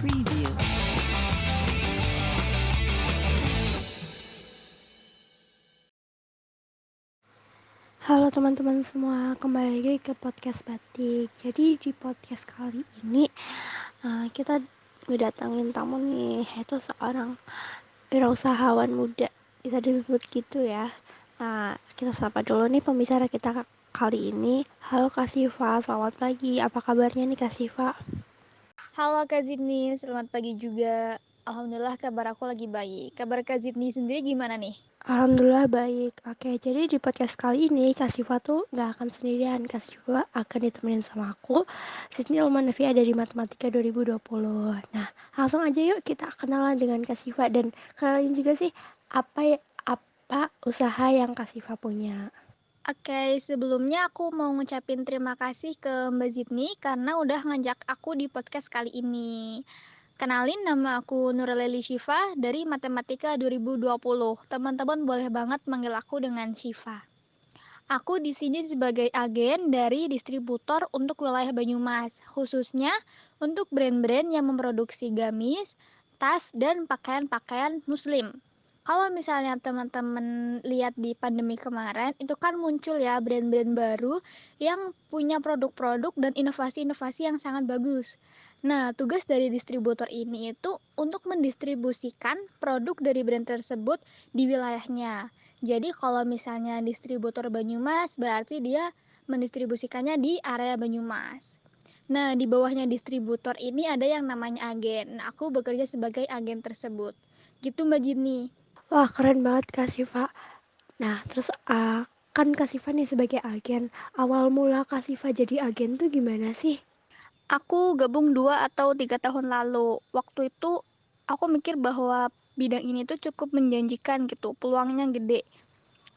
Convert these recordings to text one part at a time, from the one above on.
Preview. Halo teman-teman semua, kembali lagi ke podcast Batik. Jadi di podcast kali ini kita ngedatangin tamu nih, yaitu seorang wirausahawan muda, bisa disebut gitu ya. Nah, kita sapa dulu nih pembicara kita kali ini. Halo Kak Siva, selamat pagi. Apa kabarnya nih Kak Siva? Halo Kak Zidni, selamat pagi juga. Alhamdulillah kabar aku lagi baik. Kabar Kak Zidni sendiri gimana nih? Alhamdulillah baik. Oke, jadi di podcast kali ini Kak Siva tuh gak akan sendirian. Kak Siva akan ditemenin sama aku, Sydney Ulmanafi dari Matematika 2020. Nah, langsung aja yuk kita kenalan dengan Kak Siva dan kenalin juga sih apa usaha yang Kak Siva punya. Oke, sebelumnya aku mau ngucapin terima kasih ke Mbak Zidni karena udah ngajak aku di podcast kali ini. Kenalin, nama aku Nurleli Syifa dari Matematika 2020. Teman-teman boleh banget manggil aku dengan Syifa. Aku di sini sebagai agen dari distributor untuk wilayah Banyumas, khususnya untuk brand-brand yang memproduksi gamis, tas, dan pakaian-pakaian muslim. Kalau misalnya teman-teman lihat di pandemi kemarin, itu kan muncul ya brand-brand baru yang punya produk-produk dan inovasi-inovasi yang sangat bagus. Nah, tugas dari distributor ini itu untuk mendistribusikan produk dari brand tersebut di wilayahnya. Jadi kalau misalnya distributor Banyumas, berarti dia mendistribusikannya di area Banyumas. Nah, di bawahnya distributor ini ada yang namanya agen. Nah, aku bekerja sebagai agen tersebut. Gitu Mbak Jini. Wah, keren banget Kak Siva. Nah, terus kan Kak Siva nih sebagai agen. Awal mula Kak Siva jadi agen tuh gimana sih? Aku gabung 2 atau 3 tahun lalu. Waktu itu aku mikir bahwa bidang ini tuh cukup menjanjikan gitu, peluangnya gede.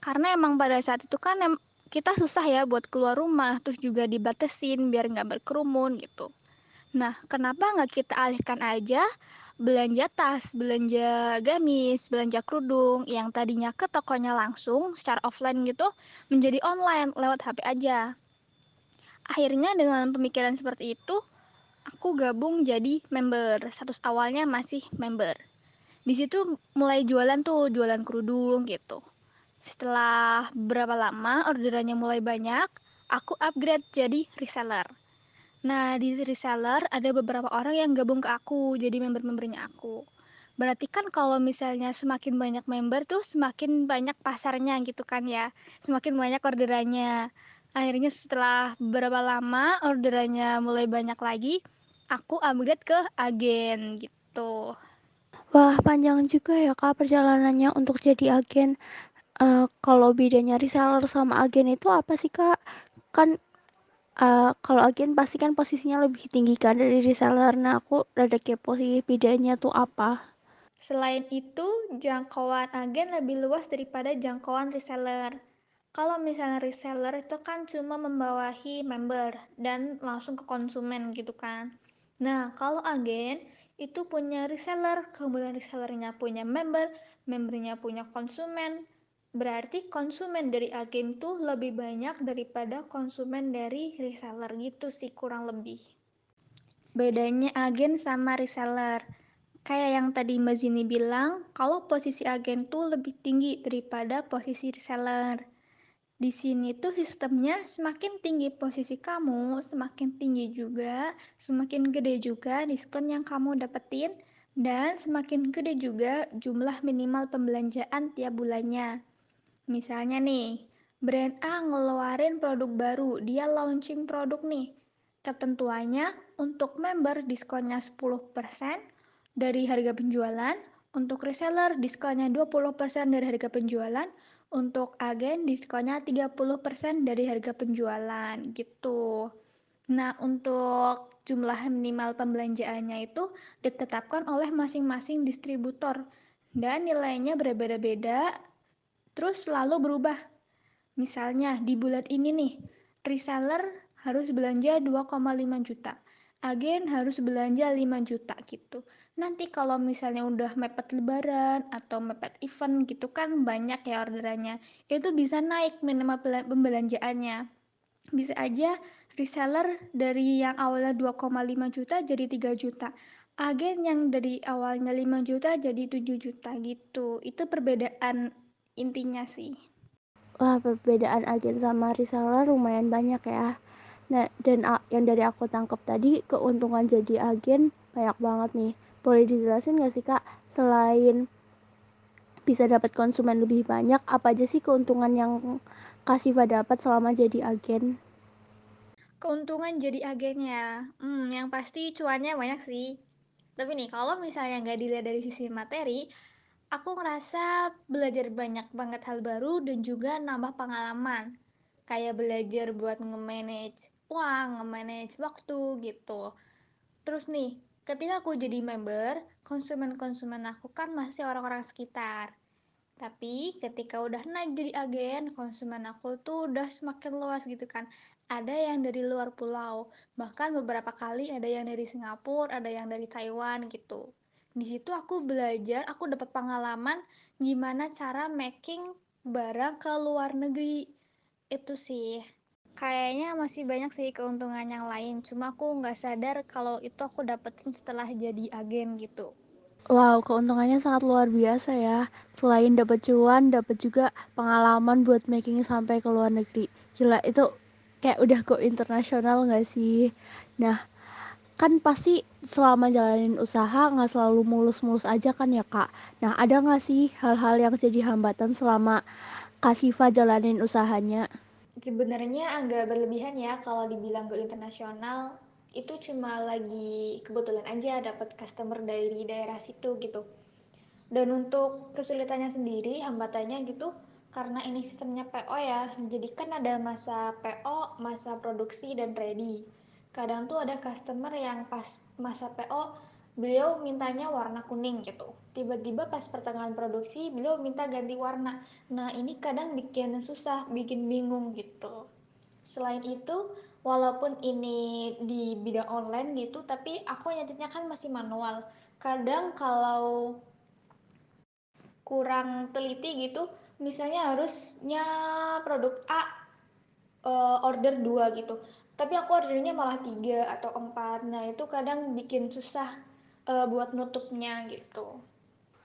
Karena emang pada saat itu kan kita susah ya buat keluar rumah, terus juga dibatesin biar nggak berkerumun gitu. Nah, kenapa nggak kita alihkan aja belanja tas, belanja gamis, belanja kerudung yang tadinya ke tokonya langsung secara offline gitu menjadi online lewat HP aja. Akhirnya dengan pemikiran seperti itu, aku gabung jadi member. Status awalnya masih member. Di situ mulai jualan tuh, jualan kerudung gitu. Setelah berapa lama orderannya mulai banyak, aku upgrade jadi reseller. Nah, di reseller ada beberapa orang yang gabung ke aku, jadi member-membernya aku. Berarti kan kalau misalnya semakin banyak member tuh semakin banyak pasarnya gitu kan ya. Semakin banyak orderannya. Akhirnya setelah beberapa lama orderannya mulai banyak lagi, aku upgrade ke agen gitu. Wah, panjang juga ya Kak perjalanannya untuk jadi agen. Kalau bedanya reseller sama agen itu apa sih Kak? Kan kalau agen pasti kan posisinya lebih tinggi kan dari reseller. Nah, aku rada kepo sih bedanya tuh apa. Selain itu, jangkauan agen lebih luas daripada jangkauan reseller. Kalau misalnya reseller itu kan cuma membawahi member dan langsung ke konsumen gitu kan. Nah, kalau agen itu punya reseller, kemudian resellernya punya member, membernya punya konsumen. Berarti konsumen dari agen tuh lebih banyak daripada konsumen dari reseller gitu sih kurang lebih. Bedanya agen sama reseller. Kayak yang tadi Mbak Zini bilang, kalau posisi agen tuh lebih tinggi daripada posisi reseller. Di sini tuh sistemnya semakin tinggi posisi kamu, semakin tinggi juga, semakin gede juga diskon yang kamu dapetin, dan semakin gede juga jumlah minimal pembelanjaan tiap bulannya. Misalnya nih, brand A ngeluarin produk baru, dia launching produk nih. Ketentuannya untuk member diskonnya 10% dari harga penjualan, untuk reseller diskonnya 20% dari harga penjualan, untuk agen diskonnya 30% dari harga penjualan gitu. Nah, untuk jumlah minimal pembelanjaannya itu ditetapkan oleh masing-masing distributor dan nilainya berbeda-beda terus selalu berubah. Misalnya di bulan ini nih, reseller harus belanja 2,5 juta. Agen harus belanja 5 juta gitu. Nanti kalau misalnya udah mepet lebaran atau mepet event gitu kan banyak ya orderannya. Itu bisa naik minimal pembelanjaannya. Bisa aja reseller dari yang awalnya 2,5 juta jadi 3 juta. Agen yang dari awalnya 5 juta jadi 7 juta gitu. Itu perbedaan intinya sih. Wah, perbedaan agen sama reseller lumayan banyak ya. Nah, dan yang dari aku tangkap tadi, keuntungan jadi agen banyak banget nih. Boleh dijelasin nggak sih Kak, selain bisa dapat konsumen lebih banyak, apa aja sih keuntungan yang Kak Siva dapat selama jadi agen? Keuntungan jadi agennya, yang pasti cuannya banyak sih. Tapi nih, kalau misalnya nggak dilihat dari sisi materi, aku ngerasa belajar banyak banget hal baru dan juga nambah pengalaman. Kayak belajar buat nge-manage uang, nge-manage waktu gitu. Terus nih, ketika aku jadi member, konsumen-konsumen aku kan masih orang-orang sekitar. Tapi ketika udah naik jadi agen, konsumen aku tuh udah semakin luas gitu kan. Ada yang dari luar pulau, bahkan beberapa kali ada yang dari Singapura, ada yang dari Taiwan gitu. Di situ aku belajar, aku dapat pengalaman gimana cara making barang ke luar negeri. Itu sih. Kayaknya masih banyak sih keuntungan yang lain, cuma aku nggak sadar kalau itu aku dapetin setelah jadi agen gitu. Wow, keuntungannya sangat luar biasa ya. Selain dapat cuan, dapat juga pengalaman buat making sampai ke luar negeri. Gila, itu kayak udah go internasional nggak sih? Nah, kan pasti selama jalanin usaha nggak selalu mulus-mulus aja kan ya Kak. Nah, ada nggak sih hal-hal yang jadi hambatan selama Kak Siva jalanin usahanya? Sebenarnya agak berlebihan ya kalau dibilang go internasional, itu cuma lagi kebetulan aja dapat customer dari daerah situ gitu. Dan untuk kesulitannya sendiri, hambatannya gitu, karena ini sistemnya PO ya, jadi kan ada masa PO, masa produksi dan ready. Kadang tuh ada customer yang pas masa PO, beliau mintanya warna kuning gitu. Tiba-tiba pas pertengahan produksi, beliau minta ganti warna. Nah, ini kadang bikin susah, bikin bingung gitu. Selain itu, walaupun ini di bidang online gitu, tapi aku nyatanya kan masih manual. Kadang kalau kurang teliti gitu, misalnya harusnya produk A order 2 gitu, tapi aku ordernya malah 3 atau 4. Nah itu kadang bikin susah buat nutupnya gitu.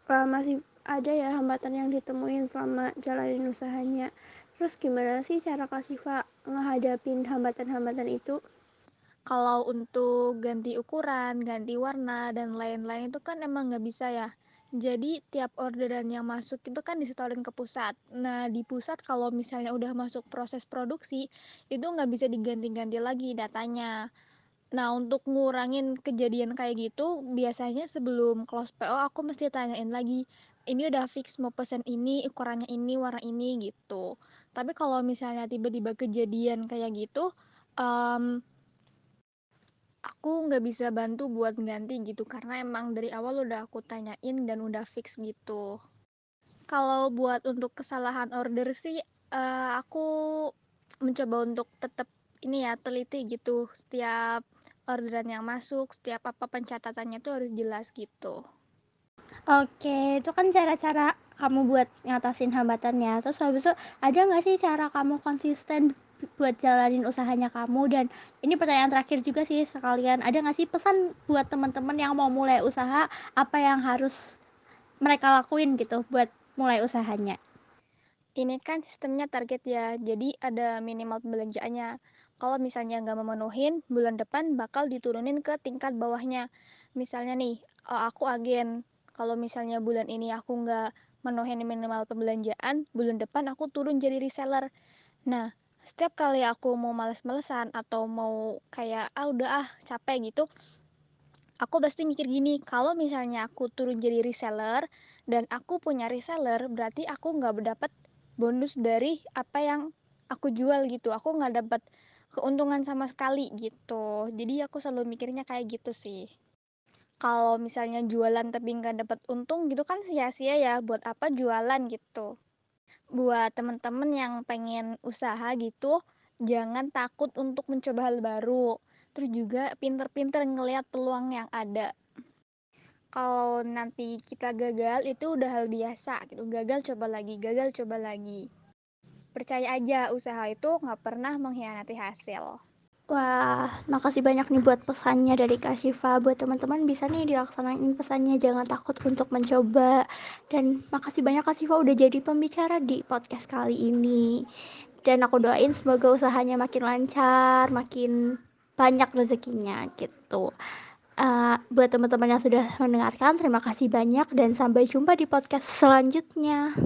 Masih ada ya hambatan yang ditemuin selama jalanin usahanya. Terus gimana sih cara Kak Siva ngehadapin hambatan-hambatan itu? Kalau untuk ganti ukuran, ganti warna, dan lain-lain itu kan emang nggak bisa ya. Jadi tiap orderan yang masuk itu kan disetorin ke pusat. Nah di pusat kalau misalnya udah masuk proses produksi, itu nggak bisa diganti-ganti lagi datanya. Nah, untuk ngurangin kejadian kayak gitu, biasanya sebelum close PO aku mesti tanyain lagi, ini udah fix mau pesen ini, ukurannya ini, warna ini gitu. Tapi kalau misalnya tiba-tiba kejadian kayak gitu, em, aku nggak bisa bantu buat ganti gitu karena emang dari awal udah aku tanyain dan udah fix gitu. Kalau buat untuk kesalahan order sih, aku mencoba untuk tetap ini ya teliti gitu setiap orderan yang masuk, setiap apa pencatatannya tuh harus jelas gitu. Oke, itu kan cara-cara kamu buat ngatasin hambatannya. Terus habis itu ada nggak sih cara kamu konsisten buat jalanin usahanya kamu? Dan ini pertanyaan terakhir juga sih sekalian. Ada nggak sih pesan buat teman-teman yang mau mulai usaha, apa yang harus mereka lakuin gitu buat mulai usahanya? Ini kan sistemnya target ya, jadi ada minimal pembelanjaannya. Kalau misalnya nggak memenuhin, bulan depan bakal diturunin ke tingkat bawahnya. Misalnya nih, aku agen. Kalau misalnya bulan ini aku nggak menuhin minimal pembelanjaan, bulan depan aku turun jadi reseller. Nah, setiap kali aku mau males-malesan atau mau kayak, udah capek gitu, aku pasti mikir gini, kalau misalnya aku turun jadi reseller dan aku punya reseller, berarti aku nggak dapat bonus dari apa yang aku jual gitu. Aku nggak dapat keuntungan sama sekali gitu. Jadi aku selalu mikirnya kayak gitu sih. Kalau misalnya jualan tapi nggak dapat untung gitu kan sia-sia ya. Buat apa jualan gitu. Buat temen-temen yang pengen usaha gitu, jangan takut untuk mencoba hal baru. Terus juga pinter-pinter ngelihat peluang yang ada. Kalau nanti kita gagal itu udah hal biasa gitu. Gagal coba lagi, gagal coba lagi. Percaya aja usaha itu nggak pernah mengkhianati hasil. Wah, makasih banyak nih buat pesannya dari Kak Syifa. Buat teman-teman bisa nih dilaksanain pesannya, jangan takut untuk mencoba. Dan makasih banyak Kak Syifa udah jadi pembicara di podcast kali ini. Dan aku doain semoga usahanya makin lancar, makin banyak rezekinya gitu. Buat teman-teman yang sudah mendengarkan, terima kasih banyak dan sampai jumpa di podcast selanjutnya.